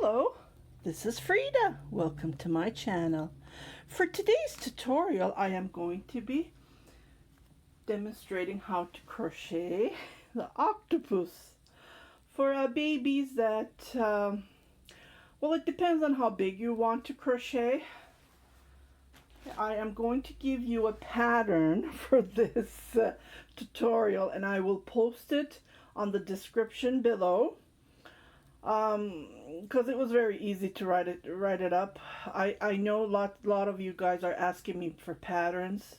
Hello, this is Frida. Welcome to my channel. For today's tutorial, I am going to be demonstrating how to crochet the octopus for babies that, well, it depends on how big you want to crochet. I am going to give you a pattern for this tutorial, and I will post it on the description below. Because it was very easy to write it up. I know a lot of you guys are asking me for patterns.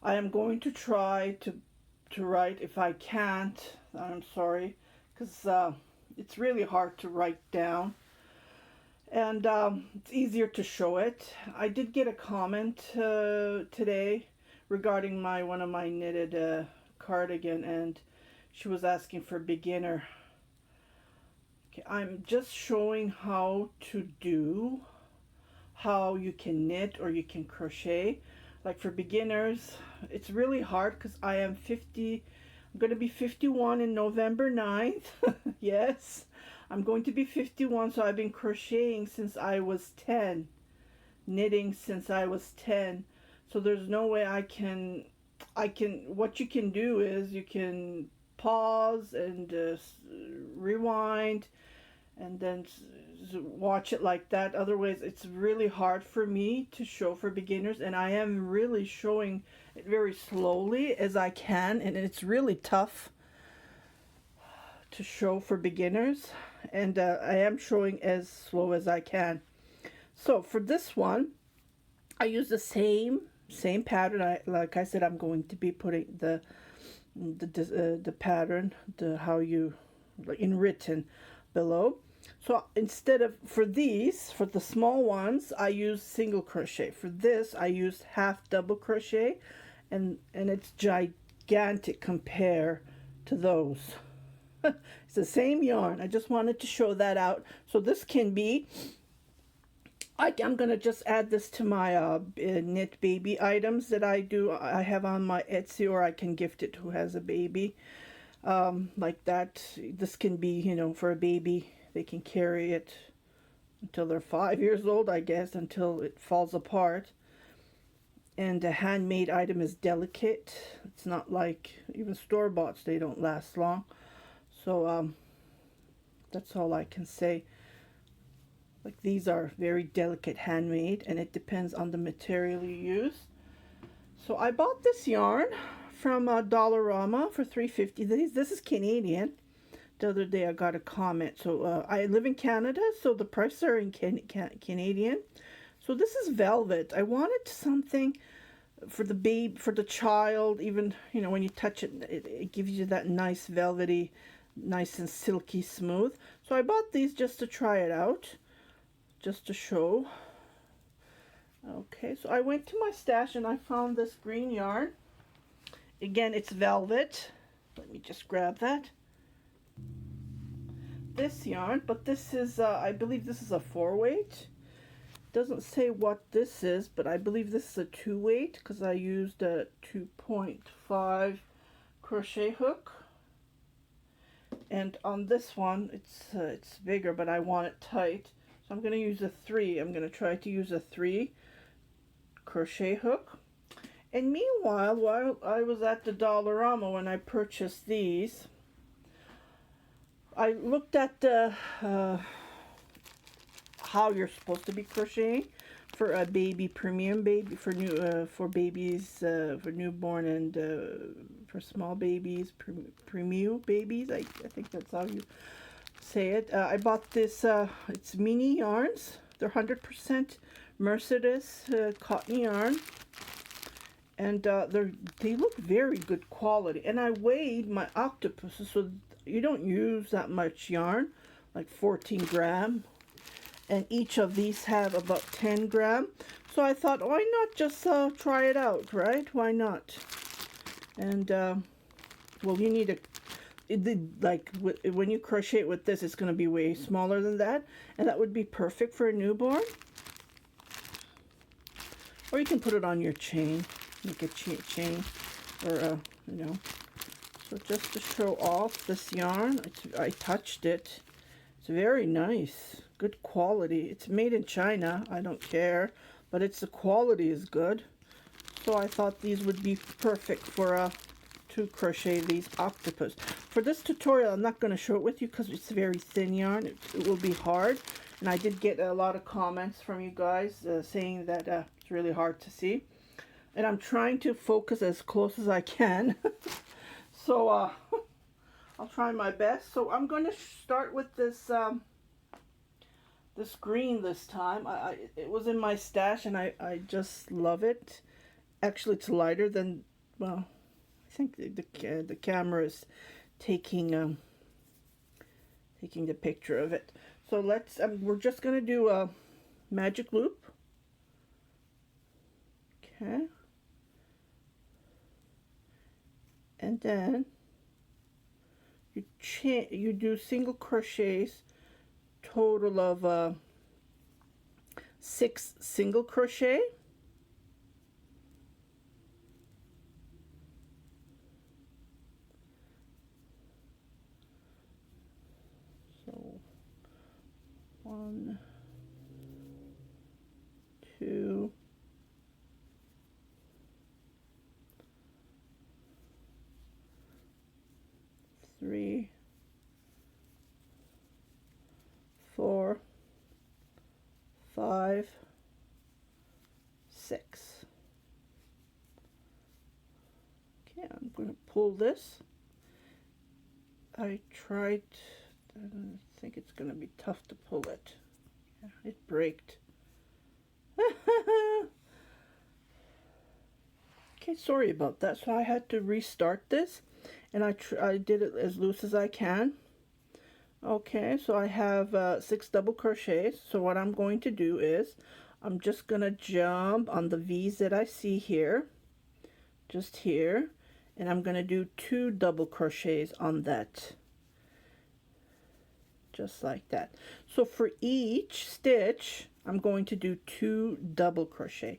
I am going to try to write. If I can't, I'm sorry, because it's really hard to write down, and it's easier to show it. I did get a comment today regarding one of my knitted cardigan, and she was asking for beginner. I'm just showing how you can knit or you can crochet. Like for beginners, it's really hard because I'm going to be 51 in November 9th. Yes, I'm going to be 51, so I've been crocheting since I was 10, knitting since I was 10. So there's no way what you can do is you can pause and rewind and then watch it like that. Otherwise, it's really hard for me to show for beginners, and I am really showing it very slowly as I can, and it's really tough to show for beginners, and I am showing as slow as I can. So for this one, I use the same pattern. Like I said, I'm going to be putting the pattern, how you in written below. So instead of for the small ones, I use single crochet. For this, I use half double crochet, and it's gigantic compared to those. It's the same yarn. I just wanted to show that out. So this can be, I'm going to just add this to my knit baby items that I have on my Etsy, or I can gift it who has a baby like that. This can be, for a baby. They can carry it until they're 5 years old, I guess, until it falls apart. And a handmade item is delicate. It's not like even store-boughts, they don't last long. So that's all I can say. Like, these are very delicate handmade, and it depends on the material you use. So I bought this yarn from Dollarama for $3.50. This is Canadian. The other day I got a comment. So I live in Canada, so the prices are in Canadian. So this is velvet. I wanted something for the babe, for the child. Even when you touch it, it gives you that nice velvety, nice and silky smooth. So I bought these just to try it out, just to show. Okay, so I went to my stash and I found this green yarn. Again, it's velvet. Let me just grab that. This yarn, but this is, I believe this is a 4-weight. Doesn't say what this is, but I believe this is a 2-weight because I used a 2.5 crochet hook. And on this one, it's bigger, but I want it tight. So I'm going to use a 3. I'm going to try to use a 3 crochet hook. And meanwhile, while I was at the Dollarama when I purchased these, I looked at how you're supposed to be crocheting for a baby, premium baby, for babies, for newborn, and for small babies, premium babies. I think that's how you say it. I bought this. It's mini yarns. They're 100% Mercedes cotton yarn, and they look very good quality. And I weighed my octopuses, so you don't use that much yarn, like 14 gram, and each of these have about 10 gram. So I thought, why not just try it out, right? Why not? And well, you need when you crochet with this, it's going to be way smaller than that, and that would be perfect for a newborn. Or you can put it on your chain, make a chain, or So just to show off this yarn, I touched it. It's very nice. good quality. It's made in China. I don't care, but the quality is good. So I thought these would be perfect for to crochet these octopus. For this tutorial, I'm not going to show it with you because it's very thin yarn. It will be hard. And I did get a lot of comments from you guys saying that it's really hard to see. And I'm trying to focus as close as I can. So I'll try my best. So I'm going to start with this this green this time. It was in my stash and I just love it. Actually, it's lighter than, well, I think the camera is taking taking the picture of it. So let's we're just going to do a magic loop. Okay. And then you do single crochets, total of 6 single crochet. So 1, 2, 3, 4, 5, 6. Okay, I'm going to pull this. I tried, I think it's going to be tough to pull it. Yeah, it braked. Okay, sorry about that. So I had to restart this, and I did it as loose as I can. Okay, so I have 6 double crochets. So what I'm going to do is I'm just going to jump on the V's that I see here, just here, and I'm going to do 2 double crochets on that, just like that. So for each stitch, I'm going to do 2 double crochet.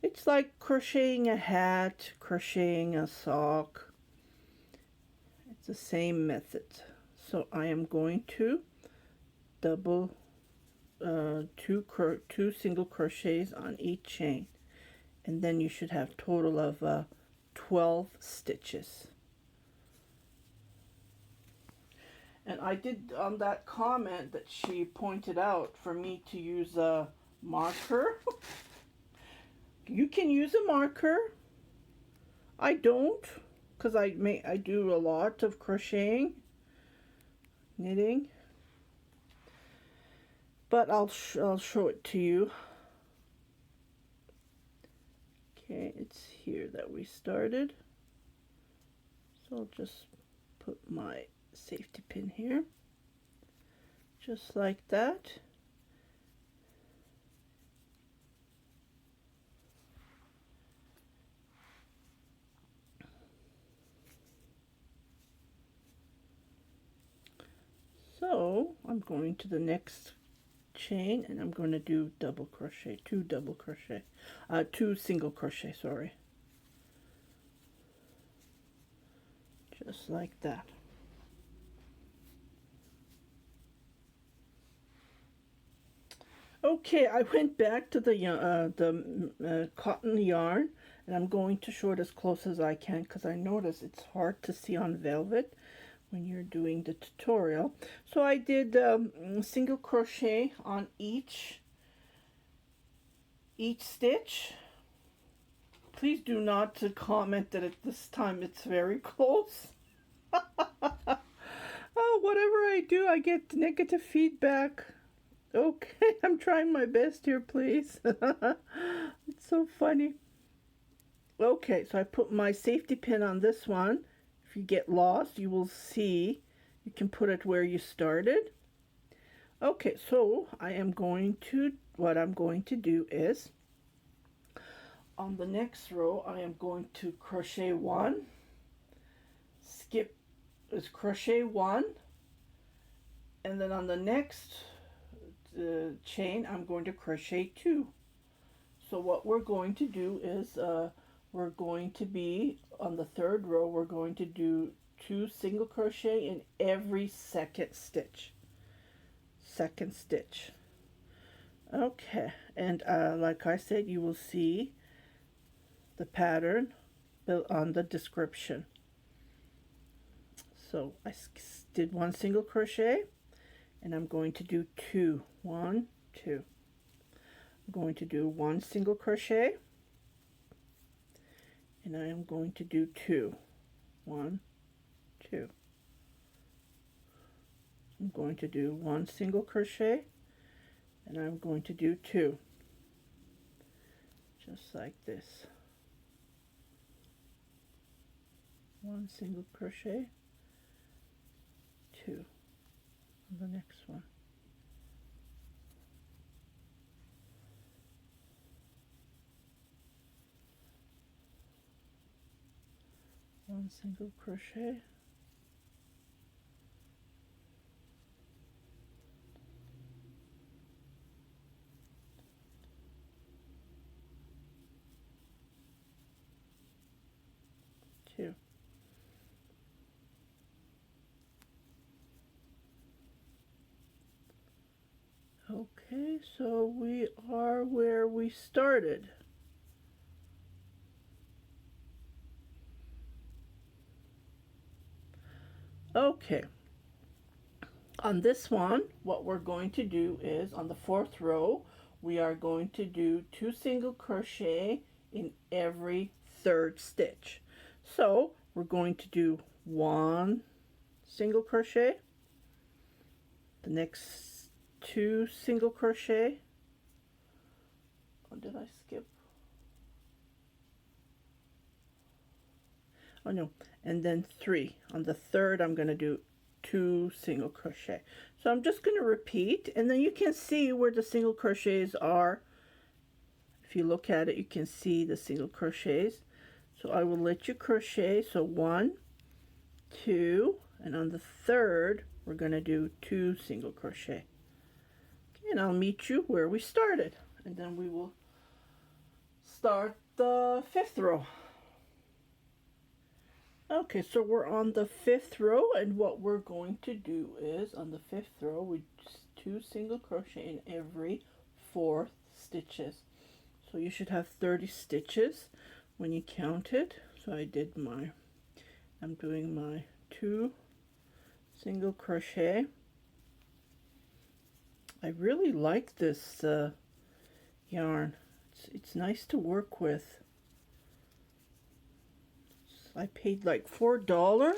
It's like crocheting a hat, crocheting a sock. It's the same method. So I am going to double 2 single crochets on each chain, and then you should have total of 12 stitches. And I did on that comment that she pointed out for me to use a marker. You can use a marker. I don't, because I do a lot of crocheting, knitting, but I'll show it to you. Okay, it's here that we started, so I'll just put my safety pin here, just like that. So I'm going to the next chain and I'm going to do double crochet, 2 double crochet, 2 single crochet, sorry, just like that. Okay, I went back to the cotton yarn, and I'm going to show it as close as I can because I notice it's hard to see on velvet when you're doing the tutorial. So I did single crochet on each stitch. Please do not comment that at this time it's very close. Oh, whatever I do, I get negative feedback. Okay, I'm trying my best here, please. It's so funny. Okay, so I put my safety pin on this one. If you get lost, you will see you can put it where you started. Okay, so what I'm going to do is on the next row, I am going to crochet 1, skip is crochet 1, and then on the next chain, I'm going to crochet 2. So what we're going to do is we're going to be on the 3rd row, we're going to do 2 single crochet in every second stitch. second stitch. Okay, and like I said, you will see the pattern on the description. So I did 1 single crochet, and I'm going to do 2. 1, 2. I'm going to do 1 single crochet, and I am going to do 2. 1, 2. I'm going to do 1 single crochet, and I'm going to do 2, just like this. 1 single crochet, 2 on the next one. One single crochet, two. Okay, so we are where we started. Okay, on this one, what we're going to do is on the 4th row, we are going to do 2 single crochet in every 3rd stitch. So we're going to do 1 single crochet, the next 2 single crochet. Oh, did I skip? Oh no, and then 3. On the 3rd, I'm going to do 2 single crochet. So I'm just going to repeat, and then you can see where the single crochets are. If you look at it, you can see the single crochets. So I will let you crochet. So 1, 2, and on the 3rd, we're going to do 2 single crochet. Okay, and I'll meet you where we started, and then we will start the 5th row. Okay, so we're on the 5th row, and what we're going to do is on the 5th row, we just 2 single crochet in every 4 stitches. So you should have 30 stitches when you count it. So I'm doing my 2 single crochet. I really like this yarn. It's nice to work with. I paid like $4.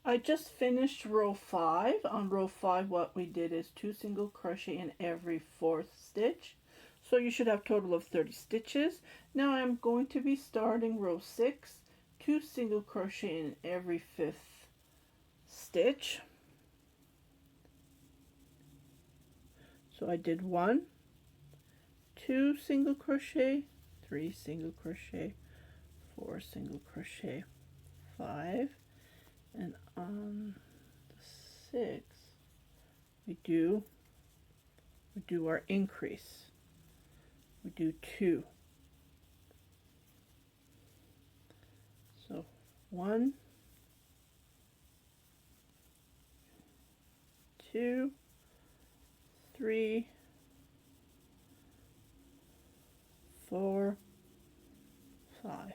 I just finished row 5. On row 5, what we did is 2 single crochet in every 4th stitch. So you should have a total of 30 stitches. Now I'm going to be starting row 6, 2 single crochet in every 5th stitch. So I did 1, 2 single crochet, 3 single crochet, 4 single crochet, 5, and on the 6th we do our increase. We do 2. So 1, 2, 3, 4, 5.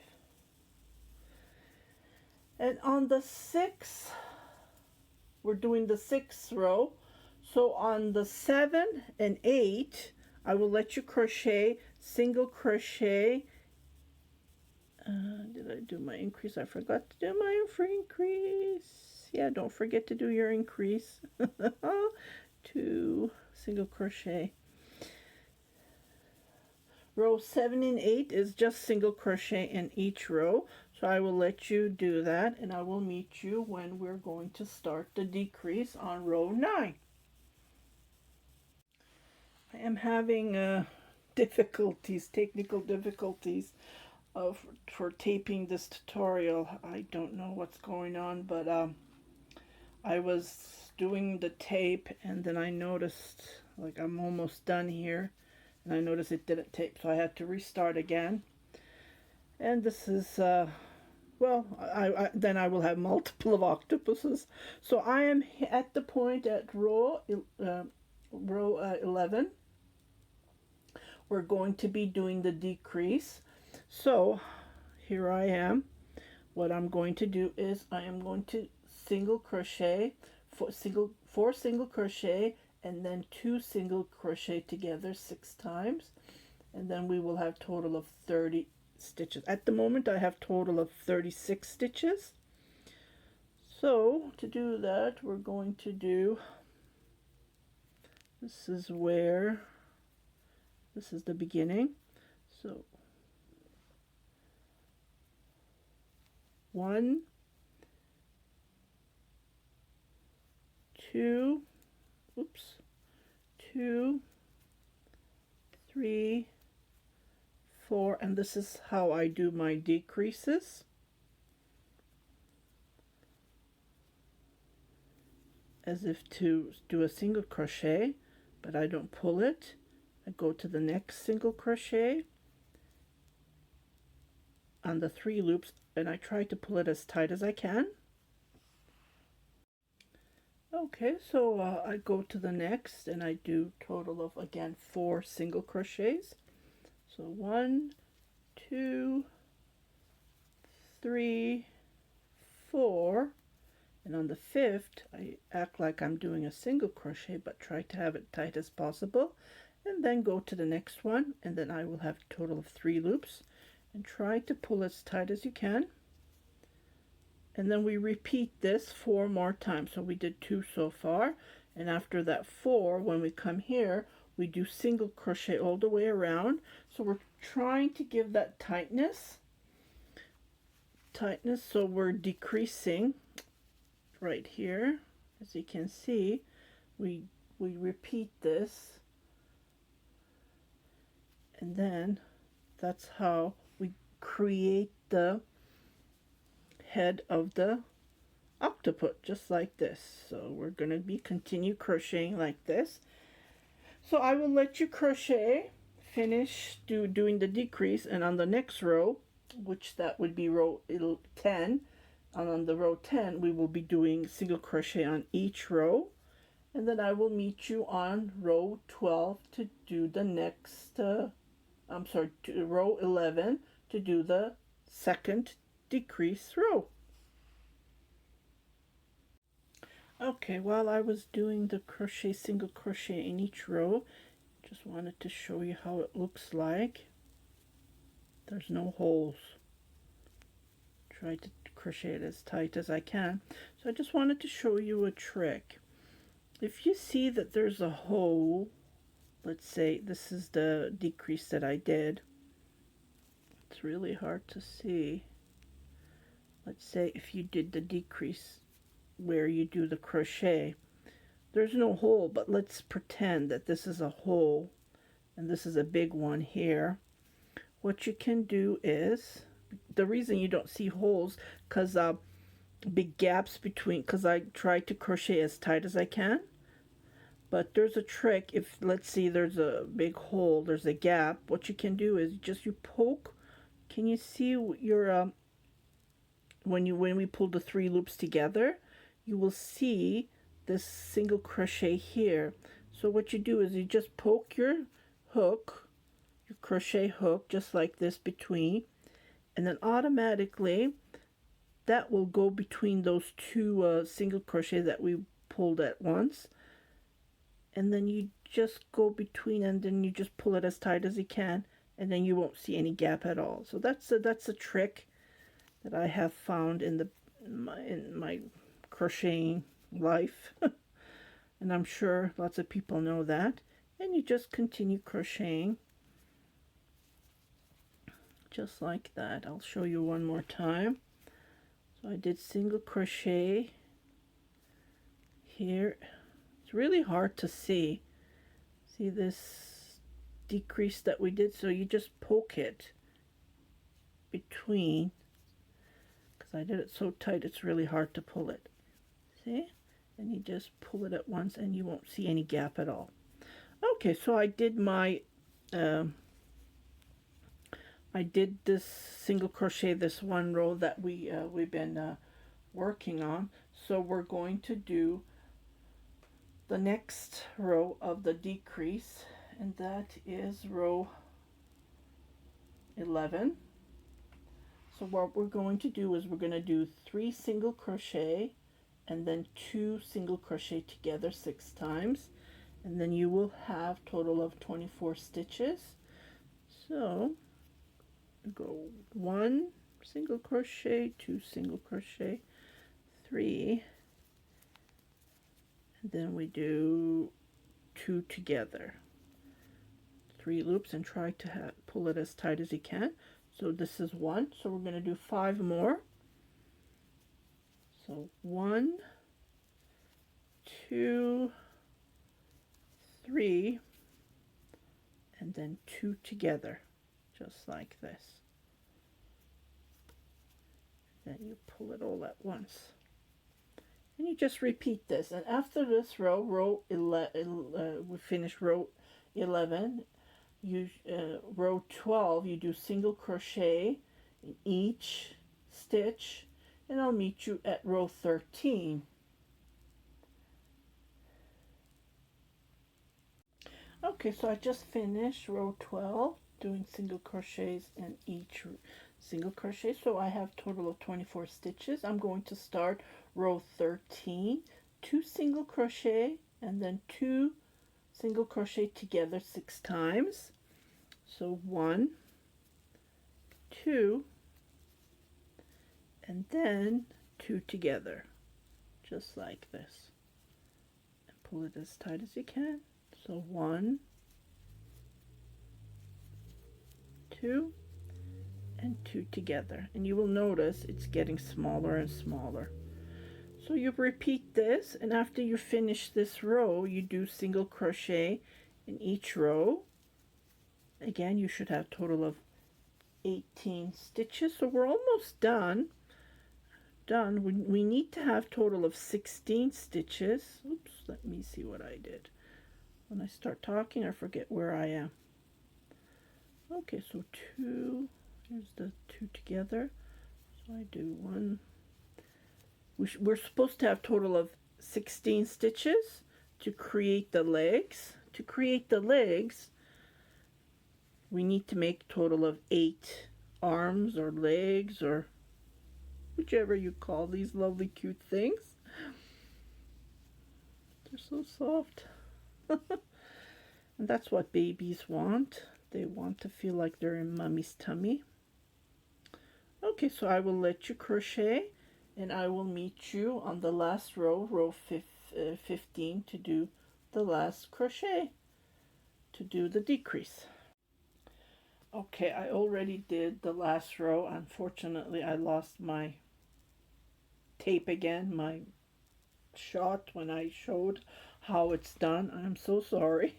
And on the 6th, we're doing the 6th row. So on the 7 and 8, I will let you crochet, single crochet. Did I do my increase? I forgot to do my increase. Yeah, don't forget to do your increase. 2 single crochet. Row 7 and 8 is just single crochet in each row. So I will let you do that, and I will meet you when we're going to start the decrease on row 9. I am having technical difficulties for taping this tutorial. I don't know what's going on, but I was doing the tape, and then I noticed, like, I'm almost done here, and I noticed it didn't tape, so I had to restart again. And this is well, then I will have multiple of octopuses. So I am at the point at row 11. We're going to be doing the decrease. So here I am. What I'm going to do is I am going to single crochet, four single crochet, and then 2 single crochet together 6 times, and then we will have total of 30 stitches. At the moment I have total of 36 stitches. So to do that, we're going to do, this is the beginning. So 1, 2, 2, 3, 4, and this is how I do my decreases. As if to do a single crochet, but I don't pull it. I go to the next single crochet on the 3 loops, and I try to pull it as tight as I can. Okay, so I go to the next and I do total of, again, 4 single crochets. So 1, 2, 3, 4, and on the 5th I act like I'm doing a single crochet, but try to have it tight as possible, and then go to the next one, and then I will have a total of 3 loops, and try to pull as tight as you can. And then we repeat this 4 more times. So we did 2 so far, and after that 4, when we come here, we do single crochet all the way around. So we're trying to give that tightness, so we're decreasing right here. As you can see, we repeat this, and then that's how we create the head of the octopus, just like this. So we're going to be continue crocheting like this. So I will let you crochet, finish doing the decrease, and on the next row, which that would be row 10, and on the row 10 we will be doing single crochet on each row, and then I will meet you on row 12 to do the next row 11 to do the second decrease row. Okay, while I was doing the single crochet in each row, just wanted to show you how it looks like. There's no holes. Try to crochet it as tight as I can. So I just wanted to show you a trick. If you see that there's a hole, let's say this is the decrease that I did. It's really hard to see. Let's say if you did the decrease where you do the crochet, there's no hole, but let's pretend that this is a hole and this is a big one here. What you can do is, the reason you don't see holes, because big gaps between, because I try to crochet as tight as I can, but there's a trick. If let's see there's a big hole, there's a gap, what you can do is just you poke. Can you see your when we pull the 3 loops together, you will see this single crochet here. So what you do is you just poke your hook, your crochet hook, just like this between, and then automatically that will go between those 2 single crochet that we pulled at once, and then you just go between, and then you just pull it as tight as you can, and then you won't see any gap at all. So that's a trick that I have found in my crocheting life. And I'm sure lots of people know that. And you just continue crocheting just like that. I'll show you one more time. So I did single crochet here. It's really hard to see this decrease that we did. So you just poke it between, because I did it so tight it's really hard to pull it. See? And you just pull it at once and you won't see any gap at all. Okay, so I did my I did this single crochet this one row that we've been working on. So we're going to do the next row of the decrease, and that is row 11. So what we're going to do is we're going to do 3 single crochet and then 2 single crochet together 6 times, and then you will have total of 24 stitches. So go 1 single crochet, 2 single crochet, 3, and then we do 2 together, 3 loops, and try to pull it as tight as you can. So this is 1, so we're going to do 5 more. So 1, 2, 3, and then 2 together, just like this. Then you pull it all at once. And you just repeat this. And after this row, we finish row 11, row 12, you do single crochet in each stitch, and I'll meet you at row 13. Okay, so I just finished row 12 doing single crochets in each single crochet, so I have a total of 24 stitches. I'm going to start row 13, 2 single crochet and then 2 single crochet together 6 times. So 1, 2, and then 2 together, just like this, and pull it as tight as you can. So 1, 2, and 2 together, and you will notice it's getting smaller and smaller. So you repeat this, and after you finish this row, you do single crochet in each row. Again, you should have a total of 18 stitches, so we're almost done. We need to have a total of 16 stitches. Oops, let me see what I did. When I start talking, I forget where I am. Okay, so 2, here's the 2 together. So I do 1. We're supposed to have a total of 16 stitches to create the legs. To create the legs, we need to make a total of 8 arms or legs, or whichever you call these lovely cute things. They're so soft. And that's what babies want. They want to feel like they're in mommy's tummy. Okay, so I will let you crochet, and I will meet you on the last row, row 15, to do the last crochet, to do the decrease. Okay, I already did the last row. Unfortunately, I lost my tape again, my shot, when I showed how it's done. I'm so sorry.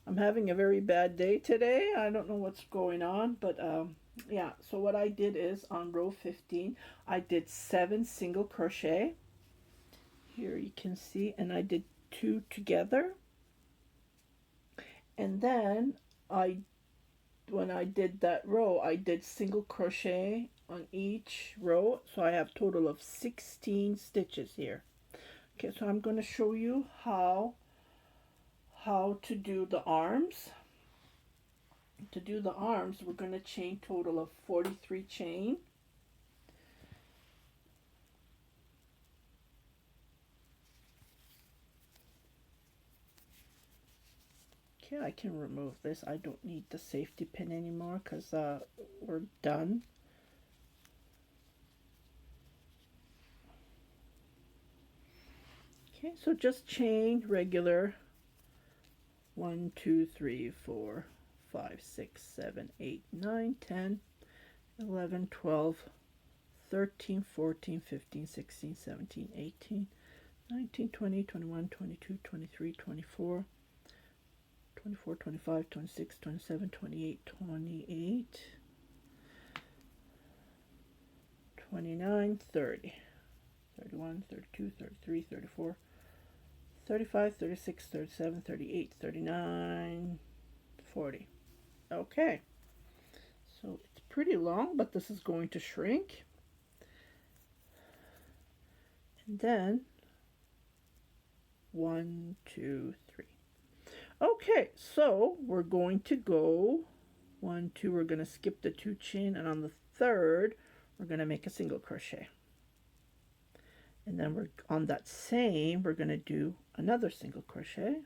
I'm having a very bad day today. I don't know what's going on, but yeah, so what I did is on row 15, I did 7 single crochet. Here you can see, and I did 2 together. And then when I did that row, I did single crochet on each row, so I have a total of 16 stitches here. Okay, so I'm going to show you how to do the arms. To do the arms, we're going to chain total of 43 chain. Okay, I can remove this. I don't need the safety pin anymore because we're done. Okay, so just chain regular 1, 2, 3, 4, 5, 6, 7, 8, 9, 10, 11, 12, 13, 14, 15, 16, 17, 18, 19, 20, 21, 22, 23, 24, 24, 25, 26, 27, 28, 28, 29, 30, 31, 32, 33, 34, 35, 36, 37, 38, 39, 40. Okay, So it's pretty long, but this is going to shrink. And then 1, 2, 3. Okay, so we're going to go 1, 2, we're going to skip the 2 chain, and on the third we're going to make a single crochet. And then we're on that same, we're going to do another single crochet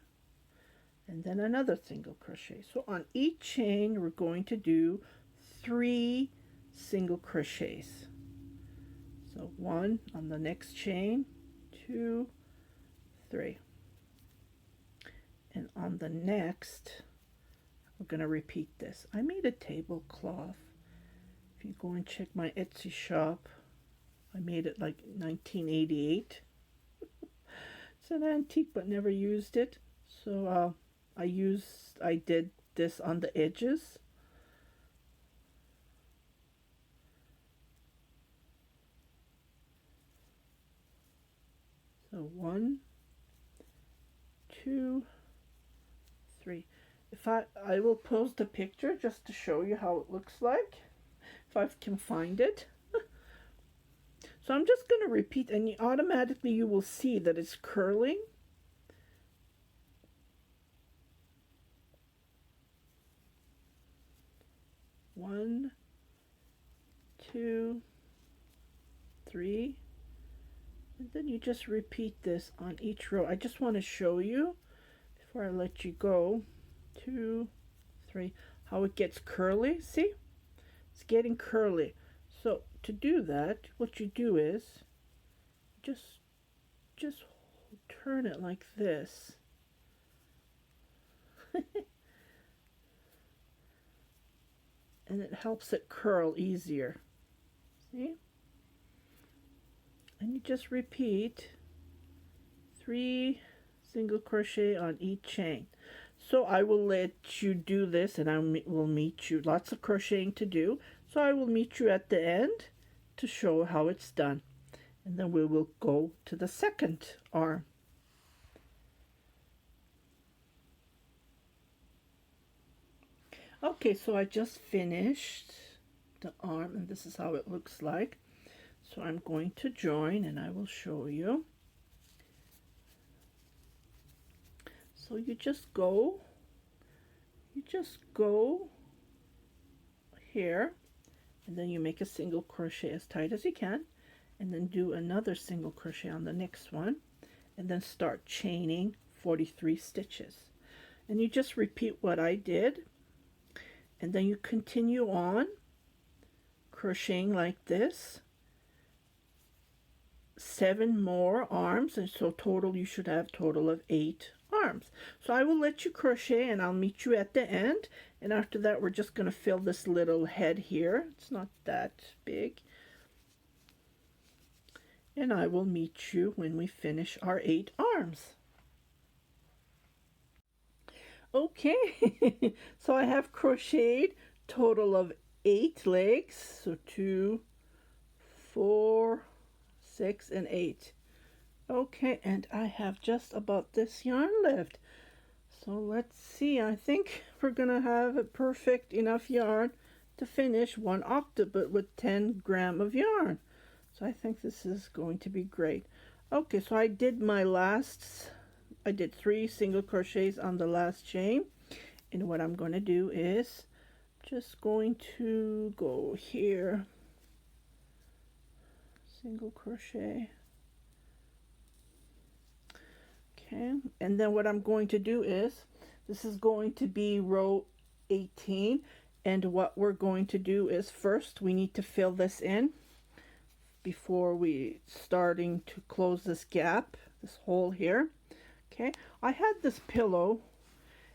and then another single crochet. So on each chain we're going to do 3 single crochets. So 1 on the next chain, 2, 3. And on the next, we're going to repeat this. I made a tablecloth. If you go and check my Etsy shop, I made it like 1988. It's an antique, but never used it. So I did this on the edges. So 1, 2, 3. If I will post a picture just to show you how it looks like, if I can find it. So I'm just going to repeat, and automatically you will see that it's curling. One, 2, 3. And then you just repeat this on each row. I just want to show you before I let you go. 2, 3. How it gets curly. See? It's getting curly. So to do that, what you do is just turn it like this. And it helps it curl easier. See? And you just repeat 3 single crochet on each chain. So I will let you do this, and I will meet you. Lots of crocheting to do. So I will meet you at the end to show how it's done. And then we will go to the second arm. Okay, so I just finished the arm, and this is how it looks like. So I'm going to join, and I will show you. So you just go here, and then you make a single crochet as tight as you can, and then do another single crochet on the next one, and then start chaining 43 stitches. And you just repeat what I did, and then you continue on crocheting like this 7 more arms, and so total you should have total of 8 arms. So I will let you crochet, and I'll meet you at the end, and after that we're just going to fill this little head here. It's not that big. And I will meet you when we finish our 8 arms. Okay, so I have crocheted total of 8 legs, so 2, 4, 6, and 8. Okay, and I have just about this yarn left. So let's see, I think we're gonna have a perfect enough yarn to finish one octopus with 10 grams of yarn. So I think this is going to be great. Okay, so I did 3 single crochets on the last chain, and what I'm going to do is just going to go here, single crochet. Okay, and then what I'm going to do is, this is going to be row 18, and what we're going to do is first we need to fill this in before we starting to close this gap, this hole here. Okay, I had this pillow,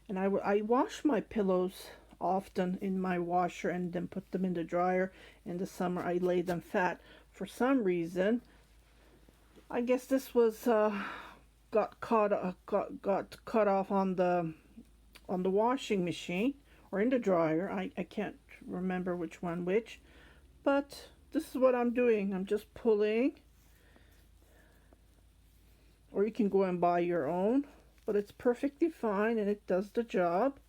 and I wash my pillows often in my washer and then put them in the dryer. In the summer I lay them flat. For some reason, I guess this was got cut off on the washing machine or in the dryer. I can't remember which one which, but this is what I'm doing. I'm just pulling, or you can go and buy your own, but it's perfectly fine and it does the job.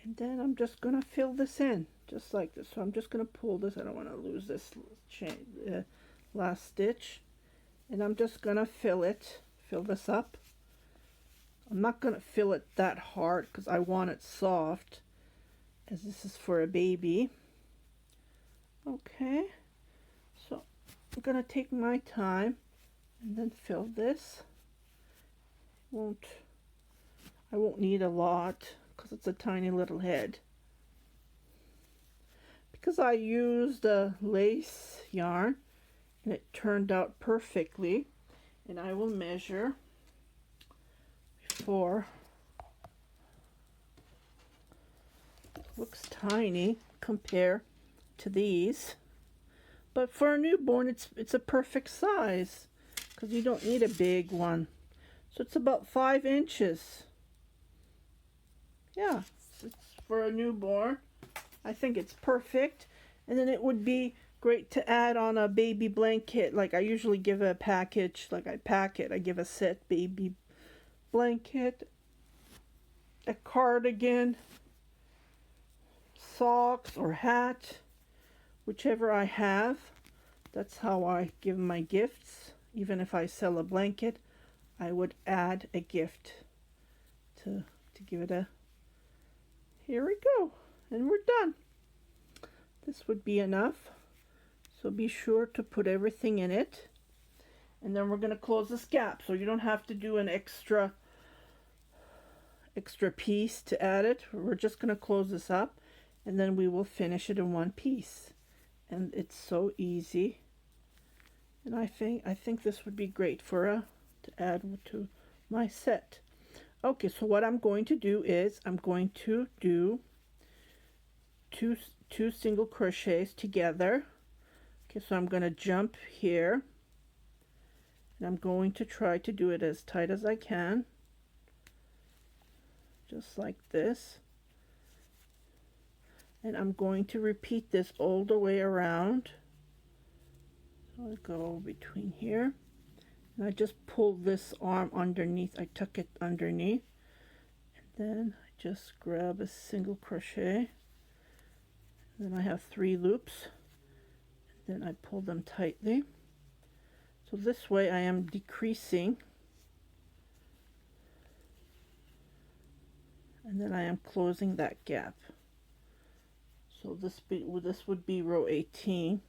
And then I'm just going to fill this in just like this. So I'm just going to pull this. I don't want to lose this chain, last stitch. And I'm just going to fill this up. I'm not going to fill it that hard because I want it soft, as this is for a baby. Okay, so I'm going to take my time and then fill this. I won't need a lot because it's a tiny little head. Because I used a lace yarn and it turned out perfectly, and I will measure before. Looks tiny compared to these, but for a newborn it's a perfect size because you don't need a big one. So it's about 5 inches. Yeah, it's for a newborn. I think it's perfect. And then it would be great to add on a baby blanket. Like I usually give a package, like I pack it, I give a set baby blanket, a cardigan, socks or hat, whichever I have. That's how I give my gifts. Even if I sell a blanket, I would add a gift to give it a. Here we go, and we're done. This would be enough, so be sure to put everything in it. And then we're going to close this gap, so you don't have to do an extra piece to add it. We're just going to close this up, and then we will finish it in one piece. And it's so easy, and I think this would be great for to add to my set. Okay, so what I'm going to do is I'm going to do two single crochets together. Okay, so I'm going to jump here, and I'm going to try to do it as tight as I can, just like this. And I'm going to repeat this all the way around. So I go between here, and I just pull this arm underneath. I tuck it underneath, and then I just grab a single crochet. Then I have 3 loops, and then I pull them tightly. So this way I am decreasing, and then I am closing that gap. So this would be row 18.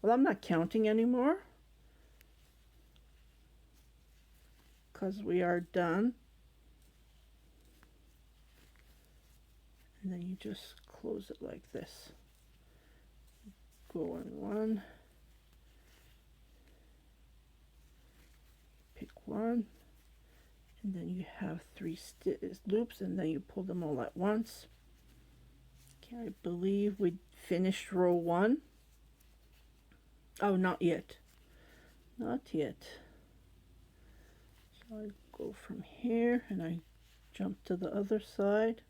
Well, I'm not counting anymore because we are done. And then you just close it like this. Go in one, pick one, and then you have 3 loops, and then you pull them all at once. Okay, I believe we finished row 1. Oh, not yet. Not yet. So I go from here and I jump to the other side.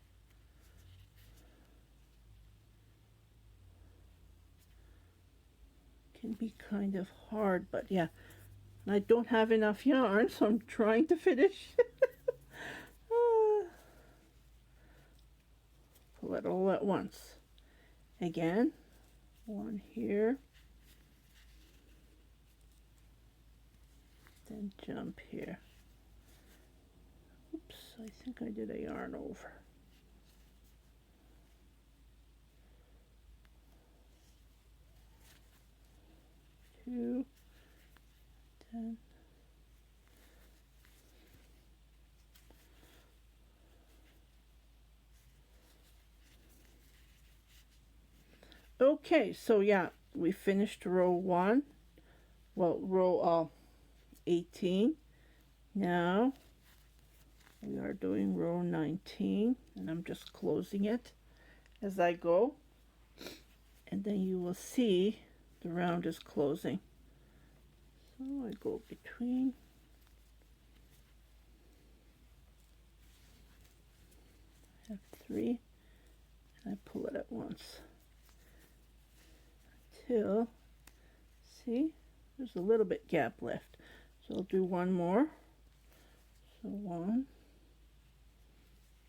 Can be kind of hard, but yeah. And I don't have enough yarn, so I'm trying to finish. Pull it all at once. Again, one here. Then jump here. Oops, I think I did a yarn over. Two, 10. Okay, so yeah, we finished row 1. Well, row 18. Now we are doing row 19, and I'm just closing it as I go, and then you will see the round is closing. So I go between, I have 3, and I pull it at once until, see, there's a little bit gap left. So I'll do one more. So 1,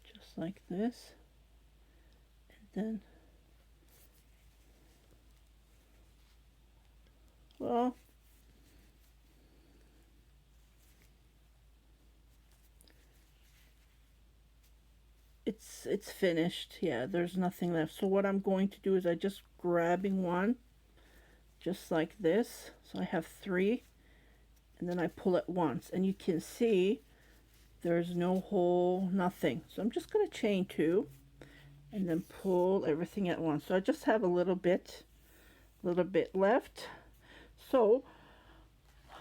just like this, then, well, it's finished. Yeah, there's nothing left. So what I'm going to do is I just grabbing one just like this. So I have 3, and then I pull it once, and you can see there's no hole, nothing. So I'm just going to chain 2 and then pull everything at once. So I just have a little bit left. So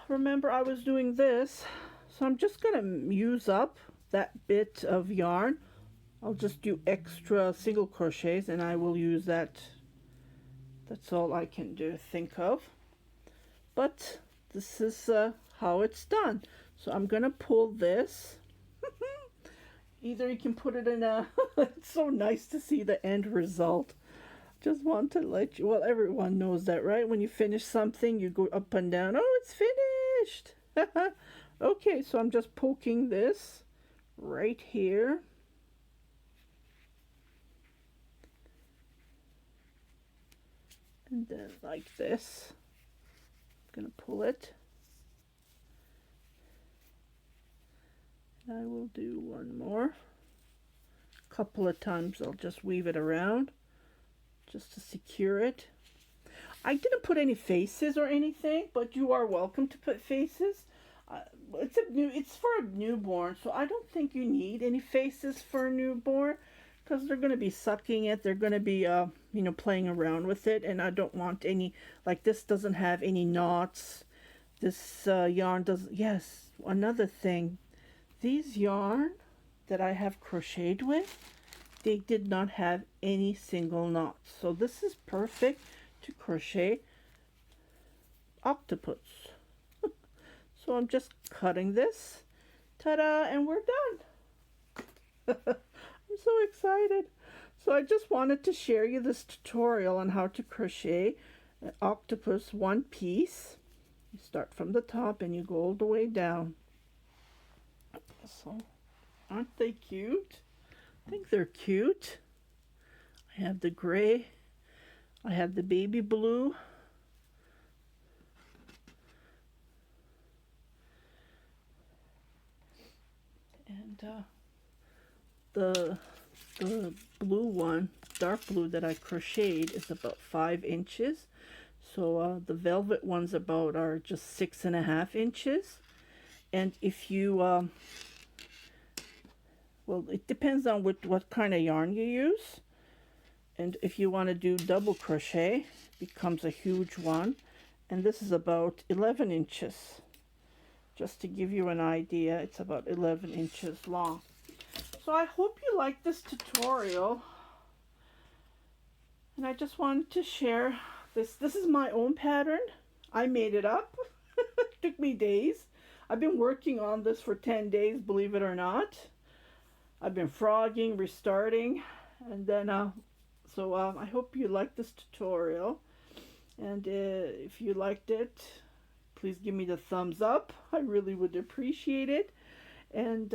remember I was doing this, so I'm just going to use up that bit of yarn. I'll just do extra single crochets, and I will use that. That's all I can think of. But this is how it's done. So I'm going to pull this. Either you can put it in a... It's so nice to see the end result. Just want to let you... Well, everyone knows that, right? When you finish something, you go up and down. Oh, it's finished! Okay, so I'm just poking this right here. And then like this. I'm going to pull it. I will do one more. A couple of times I'll just weave it around just to secure it. I didn't put any faces or anything, but you are welcome to put faces. It's for a newborn, so I don't think you need any faces for a newborn, because they're going to be sucking it. They're going to be playing around with it, and I don't want any, like this doesn't have any knots. This yarn doesn't. Yes, another thing. These yarn that I have crocheted with, they did not have any single knots. So this is perfect to crochet octopus. So I'm just cutting this. Ta-da! And we're done. I'm so excited. So I just wanted to share you this tutorial on how to crochet an octopus one piece. You start from the top and you go all the way down. So, aren't they cute? I think they're cute. I have the gray. I have the baby blue. And the blue one, dark blue that I crocheted, is about 5 inches. So the velvet ones are just 6.5 inches. And if you well, it depends on what kind of yarn you use. And if you want to do double crochet, it becomes a huge one. And this is about 11 inches. Just to give you an idea, it's about 11 inches long. So I hope you like this tutorial. And I just wanted to share this. This is my own pattern. I made it up. It took me days. I've been working on this for 10 days, believe it or not. I've been frogging, restarting, and then I hope you liked this tutorial. And if you liked it, please give me the thumbs up. I really would appreciate it. And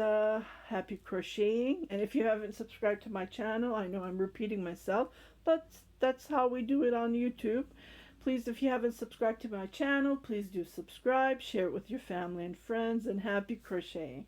happy crocheting. And if you haven't subscribed to my channel, I know I'm repeating myself, but that's how we do it on YouTube. Please, if you haven't subscribed to my channel, please do subscribe, share it with your family and friends, and happy crocheting.